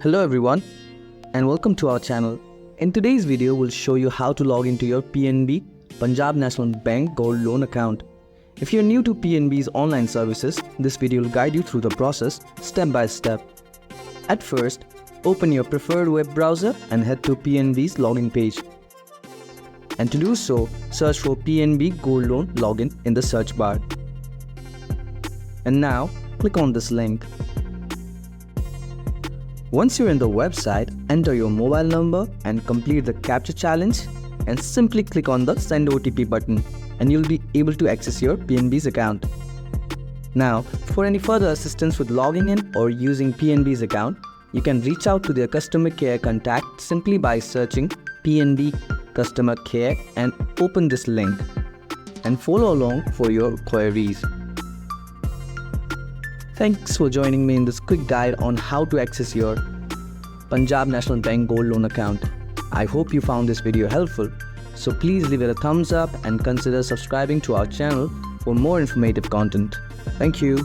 Hello everyone and welcome to our channel. In today's video, we'll show you how to log into your PNB Punjab National Bank Gold Loan account. If you're new to PNB's online services, this video will guide you through the process step by step. At first, open your preferred web browser and head to PNB's login page. And to do so, search for PNB Gold Loan Login in the search bar. And now, click on this link. Once you're in the website, enter your mobile number and complete the captcha challenge and simply click on the Send OTP button and you'll be able to access your PNB's account. Now, for any further assistance with logging in or using PNB's account, you can reach out to their customer care contact simply by searching PNB Customer Care and open this link and follow along for your queries. Thanks for joining me in this quick guide on how to access your Punjab National Bank Gold Loan account. I hope you found this video helpful. So please leave it a thumbs up and consider subscribing to our channel for more informative content. Thank you.